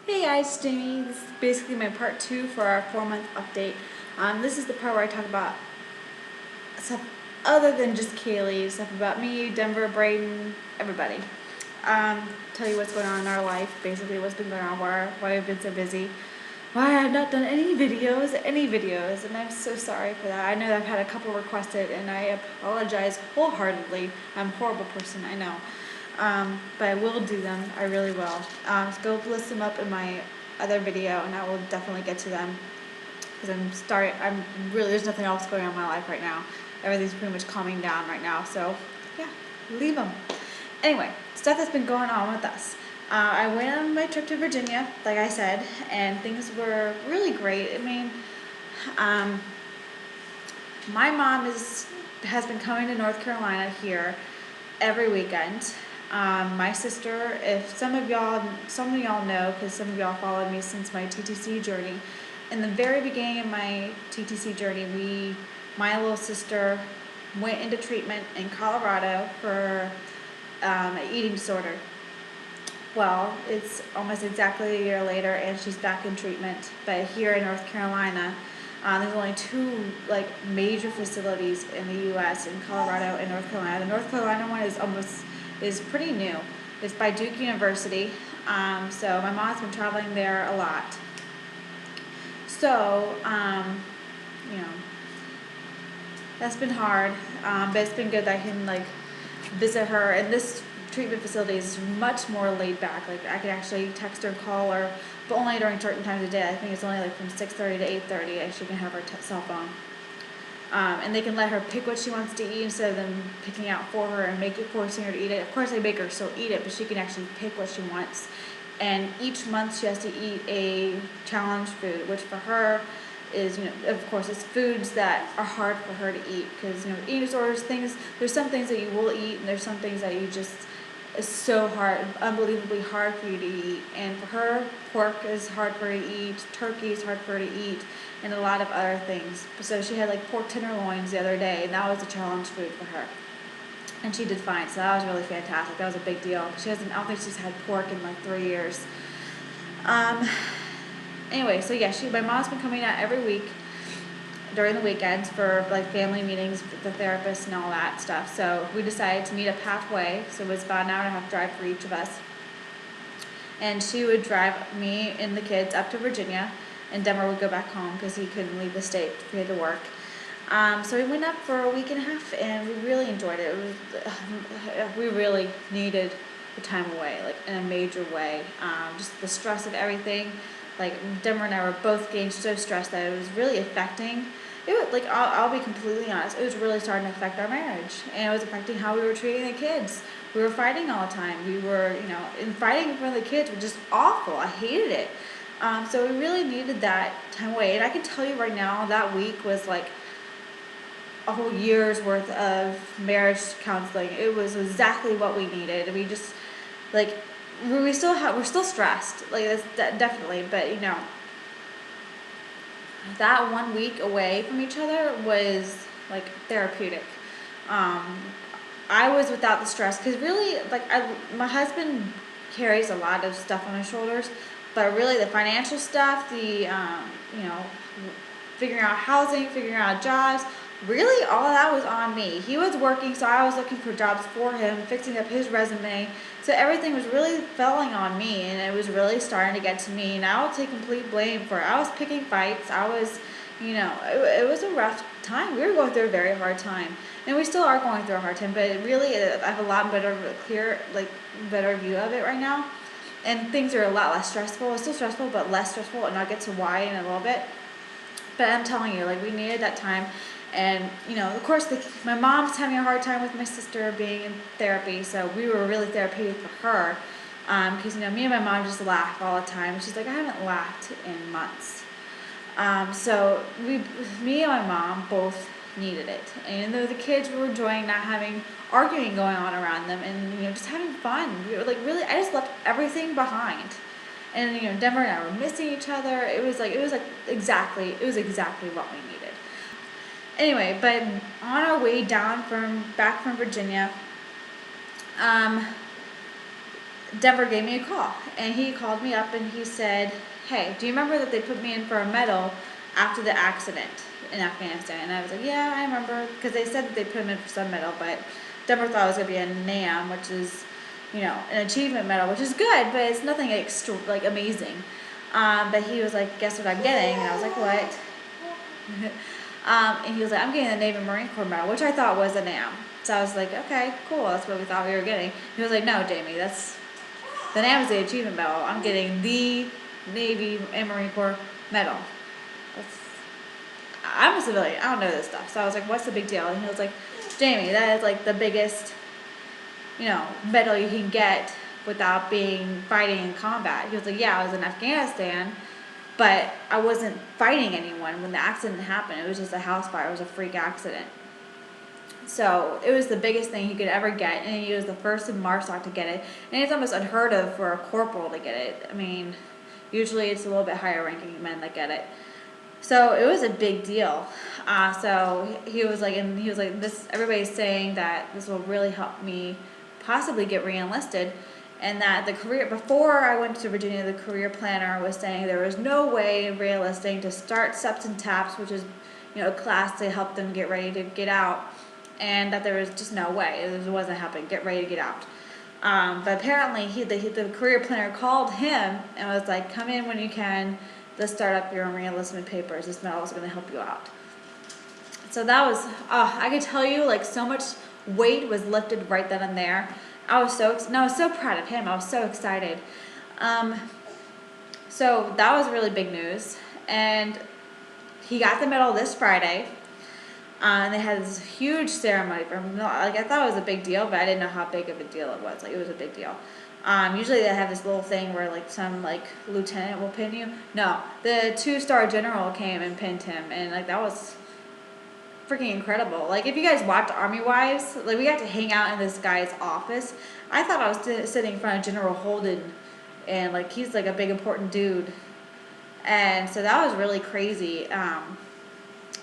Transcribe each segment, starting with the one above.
Hey guys, it's Jamie. This is basically my part 2 for our 4-month update. This is the part where I talk about stuff other than just Kaylee, stuff about me, Denver, Brayden, everybody. Tell you what's going on in our life, basically what's been going on, why I've been so busy, why I've not done any videos, and I'm so sorry for that. I know I've had a couple requested, and I apologize wholeheartedly. I'm a horrible person, I know. But I will do them. I really will. Go list them up in my other video, and I will definitely get to them. Because I'm really, there's nothing else going on in my life right now. Everything's pretty much calming down right now. So, yeah, leave them. Anyway, stuff that's been going on with us. I went on my trip to Virginia, like I said, and things were really great. I mean, my mom has been coming to North Carolina here every weekend. My sister, if some of y'all know, because some of y'all followed me since my TTC journey. In the very beginning of my TTC journey, my little sister went into treatment in Colorado for an eating disorder. Well, it's almost exactly a year later, and she's back in treatment. But here in North Carolina, there's only two major facilities in the U.S. in Colorado and North Carolina. The North Carolina one is pretty new. It's by Duke University. So my mom's been traveling there a lot. So, that's been hard. But it's been good that I can visit her. And this treatment facility is much more laid back. I can actually text her and call her, but only during certain times of day. I think it's only from 6:30 to 8:30. She can have her cell phone. And they can let her pick what she wants to eat instead of them picking out for her and forcing her to eat it. Of course, they make her still eat it, but she can actually pick what she wants. And each month she has to eat a challenge food, which for her is, of course, it's foods that are hard for her to eat because, eating disorders, there's some things that you will eat, and there's some things that it's so hard, unbelievably hard for you to eat. And for her, pork is hard for her to eat, turkey is hard for her to eat, and a lot of other things. So she had pork tenderloins the other day, and that was a challenge food for her. And she did fine, so that was really fantastic. That was a big deal. I don't think she's had pork in 3 years. Anyway, so yeah, my mom's been coming out every week during the weekends for family meetings with the therapist and all that stuff. So we decided to meet up halfway. So it was about an hour and a half drive for each of us. And she would drive me and the kids up to Virginia, and Denver would go back home because he couldn't leave the state if he had to work. So we went up for a week and a half, and we really enjoyed it. We really needed the time away, in a major way. Just the stress of everything. Denver and I were both getting so stressed that it was really affecting. I'll be completely honest. It was really starting to affect our marriage, and it was affecting how we were treating the kids. We were fighting all the time. We were, and fighting in front of the kids was just awful. I hated it. So we really needed that time away, and I can tell you right now that week was a whole year's worth of marriage counseling. It was exactly what we needed. We just we're still stressed. That's definitely, but that 1 week away from each other was therapeutic. I was without the stress because really my husband carries a lot of stuff on his shoulders, but really the financial stuff, the figuring out housing, figuring out jobs, really all of that was on me. He was working, so I was looking for jobs for him, fixing up his resume. So everything was really falling on me, and it was really starting to get to me. And I will take complete blame for it. I was picking fights. I was, it was a rough time. We were going through a very hard time, and we still are going through a hard time. But I have a lot better view of it right now, and things are a lot less stressful. It's still stressful, but less stressful, and I'll get to why in a little bit. But I'm telling you, we needed that time. And, of course, my mom's having a hard time with my sister being in therapy, so we were really therapeutic for her. Because, me and my mom just laugh all the time. She's like, I haven't laughed in months. So me and my mom both needed it. And though the kids were enjoying not having arguing going on around them and, just having fun. We were really, I just left everything behind. And, Denver and I were missing each other. It was exactly what we needed. Anyway, but on our way back from Virginia, Denver gave me a call, and he called me up and he said, hey, do you remember that they put me in for a medal after the accident in Afghanistan? And I was like, yeah, I remember, because they said that they put him in for some medal, but Denver thought it was going to be a NAM, which is, an achievement medal, which is good, but it's nothing extra, like, amazing. But he was like, guess what I'm getting? And I was like, what? And he was like, I'm getting the Navy Marine Corps medal, which I thought was a NAM. So I was like, okay, cool, that's what we thought we were getting. He was like, no, Jamie, the NAM is the achievement medal. I'm getting the Navy and Marine Corps medal. I'm a civilian. I don't know this stuff. So I was like, what's the big deal? And he was like, Jamie, that is like the biggest, medal you can get without fighting in combat. He was like, yeah, I was in Afghanistan, but I wasn't fighting anyone when the accident happened. It was just a house fire. It was a freak accident. So it was the biggest thing he could ever get, and he was the first in MARSOC to get it. And it's almost unheard of for a corporal to get it. I mean, usually it's a little bit higher ranking men that get it. So it was a big deal. So he was like, this. Everybody's saying that this will really help me possibly get re-enlisted, and that before I went to Virginia, the career planner was saying there was no way in re-enlisting to start SEPs and TAPs, which is a class to help them get ready to get out, and that there was just no way it wasn't happening. Get ready to get out. But apparently the career planner called him and was like, come in when you can. Let's start up your re-enlistment papers. This medal is going to help you out. So that was, I could tell you, like, so much weight was lifted right then and there. I was so proud of him. I was so excited. So that was really big news. And he got the medal this Friday. And they had this huge ceremony for him. Like, I thought it was a big deal, but I didn't know how big of a deal it was. Like, it was a big deal. Usually they have this little thing where, like, some, like, lieutenant will pin you. No, the 2-star general came and pinned him, and, like, that was freaking incredible. Like, if you guys watched Army Wives, like, we got to hang out in this guy's office. I thought I was sitting in front of General Holden, and, like, he's, like, a big important dude. And so that was really crazy.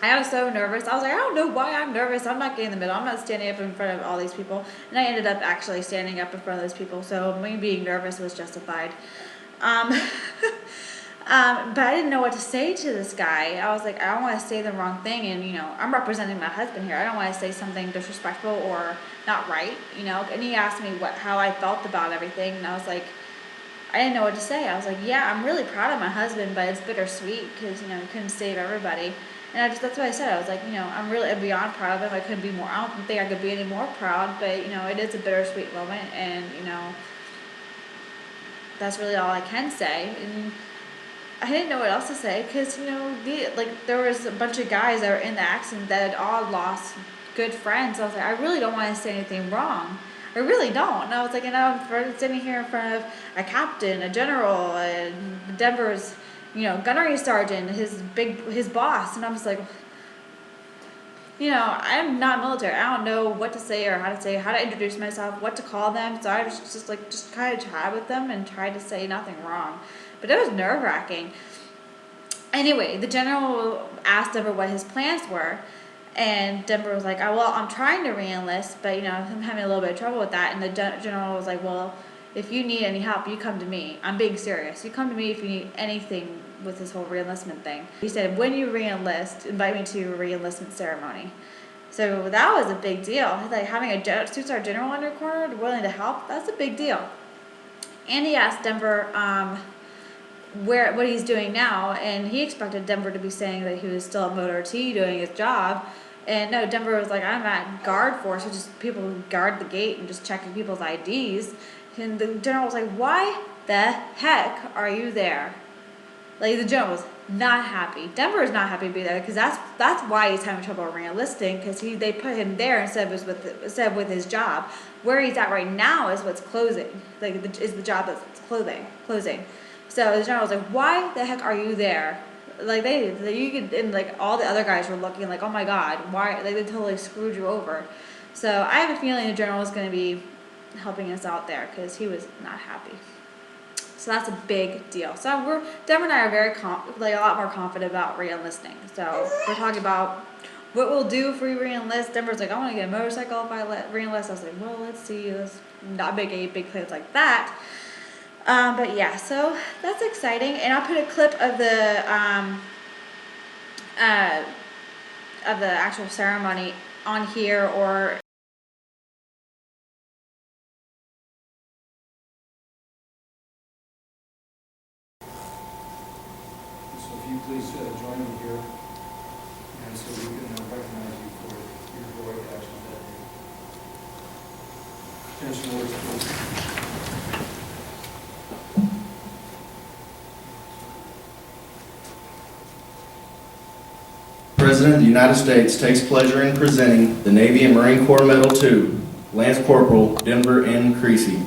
I was so nervous. I was like, I don't know why I'm nervous. I'm not getting in the middle. I'm not standing up in front of all these people. And I ended up actually standing up in front of those people. So me being nervous was justified. But I didn't know what to say to this guy. I was like, I don't want to say the wrong thing. And, I'm representing my husband here. I don't want to say something disrespectful or not right, And he asked me how I felt about everything. And I was like, I didn't know what to say. I was like, yeah, I'm really proud of my husband, but it's bittersweet because, he couldn't save everybody. And that's what I said. I was like, I'm beyond proud of him. I couldn't be more. I don't think I could be any more proud, but, it is a bittersweet moment, and, that's really all I can say. And I didn't know what else to say because, there was a bunch of guys that were in the accident that had all lost good friends. I was like, I really don't want to say anything wrong. I really don't. And I was like, I'm sitting here in front of a captain, a general, and Denver's, gunnery sergeant, his boss, and I'm just like, I'm not military. I don't know what to say or how to introduce myself, what to call them. So I was just kind of chat with them and tried to say nothing wrong, but it was nerve-wracking. Anyway, the general asked Denver what his plans were, and Denver was like, oh, well, I'm trying to re-enlist, but I'm having a little bit of trouble with that. And the general was like, well, if you need any help, you come to me. I'm being serious. You come to me if you need anything with this whole re-enlistment thing. He said, when you re-enlist, invite me to your re-enlistment ceremony. So that was a big deal. Like, having a 2-star general in your corner willing to help, that's a big deal. And he asked Denver what he's doing now, and he expected Denver to be saying that he was still at Motor T doing his job. And no, Denver was like, I'm at guard force, which is people who guard the gate and just checking people's IDs. And the general was like, why the heck are you there? Like, the general was not happy. Denver is not happy to be there because that's why he's having trouble re-enlisting, because they put him there instead of with his job. Where he's at right now is what's closing. Like, is the job that's closing. So the general was like, why the heck are you there? Like, and like all the other guys were looking like, oh my God, why? Like, they totally screwed you over. So I have a feeling the general is going to be helping us out there because he was not happy. So that's a big deal. So Denver and I are very a lot more confident about re-enlisting. So we're talking about what we'll do if we re-enlist. Denver's like, I want to get a motorcycle if I re-enlist. I was like, well, let's see. not make any big plans like that. But yeah, so that's exciting. And I'll put a clip of the actual ceremony on here, or so if you please join me here, and so we can recognize you for your heroic actions that day. Finish your words, please. President of the United States takes pleasure in presenting the Navy and Marine Corps Medal to Lance Corporal Denver N. Creasy,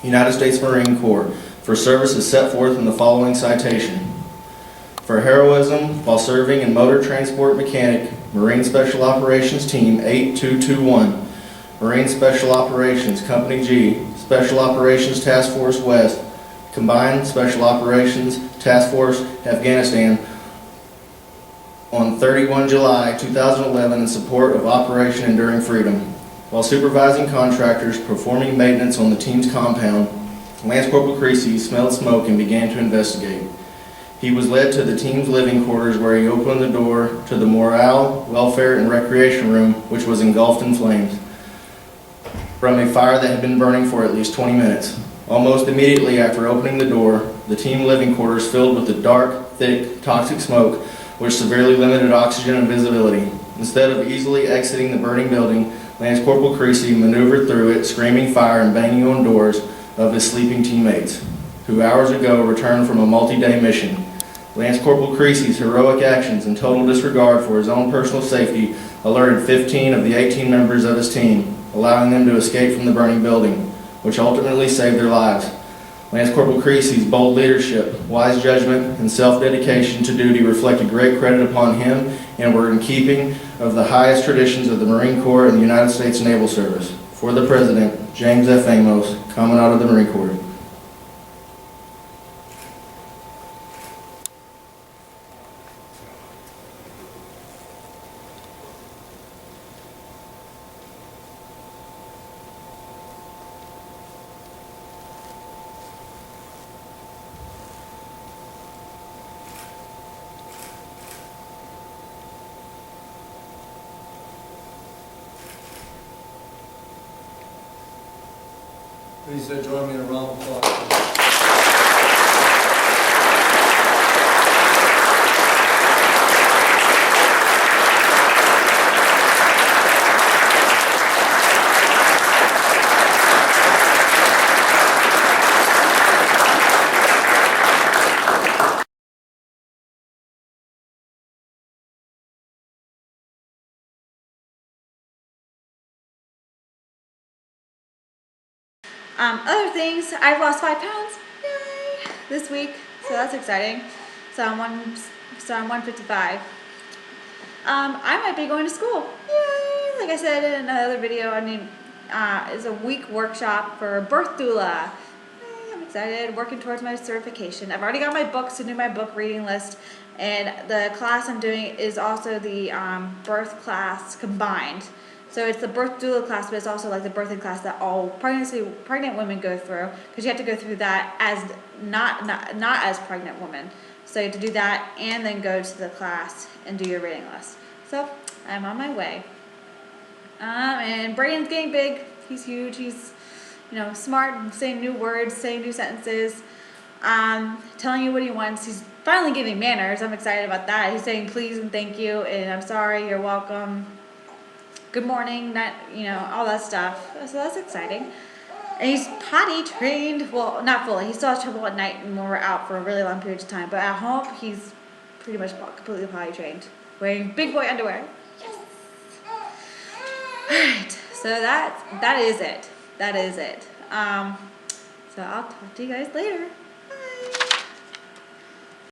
United States Marine Corps, for services set forth in the following citation. For heroism while serving in motor transport mechanic, Marine Special Operations Team 8221, Marine Special Operations Company G, Special Operations Task Force West, Combined Special Operations Task Force Afghanistan, on 31 July 2011 in support of Operation Enduring Freedom. While supervising contractors performing maintenance on the team's compound, Lance Corporal Creasy smelled smoke and began to investigate. He was led to the team's living quarters, where he opened the door to the morale, welfare, and recreation room, which was engulfed in flames from a fire that had been burning for at least 20 minutes. Almost immediately after opening the door, the team living quarters filled with the dark, thick, toxic smoke, which severely limited oxygen and visibility. Instead of easily exiting the burning building, Lance Corporal Creasy maneuvered through it, screaming fire and banging on doors of his sleeping teammates, who hours ago returned from a multi-day mission. Lance Corporal Creasy's heroic actions and total disregard for his own personal safety alerted 15 of the 18 members of his team, allowing them to escape from the burning building, which ultimately saved their lives. Lance Corporal Creasy's bold leadership, wise judgment, and self-dedication to duty reflected great credit upon him and were in keeping of the highest traditions of the Marine Corps and the United States Naval Service. For the President, James F. Amos, Commandant of the Marine Corps. Please join me in a round of applause. Other things, I've lost 5 pounds, yay, this week, so that's exciting. So I'm 155. I might be going to school, yay! Like I said in another video, it's a week workshop for birth doula. Yay, I'm excited, working towards my certification. I've already got my books to do my book reading list, and the class I'm doing is also the birth class combined. So it's the birth doula class, but it's also like the birthing class that all pregnant women go through, because you have to go through that as not as pregnant women. So you have to do that and then go to the class and do your reading list. So I'm on my way. And Brayden's getting big. He's huge. He's smart, saying new words, saying new sentences, telling you what he wants. He's finally giving manners. I'm excited about that. He's saying please and thank you and I'm sorry, you're welcome, good morning, all that stuff. So that's exciting. And he's potty trained. Well, not fully. He still has trouble at night when we're out for a really long period of time. But at home, he's pretty much completely potty trained. Wearing big boy underwear. Yes. Alright. So that is it. That is it. So I'll talk to you guys later.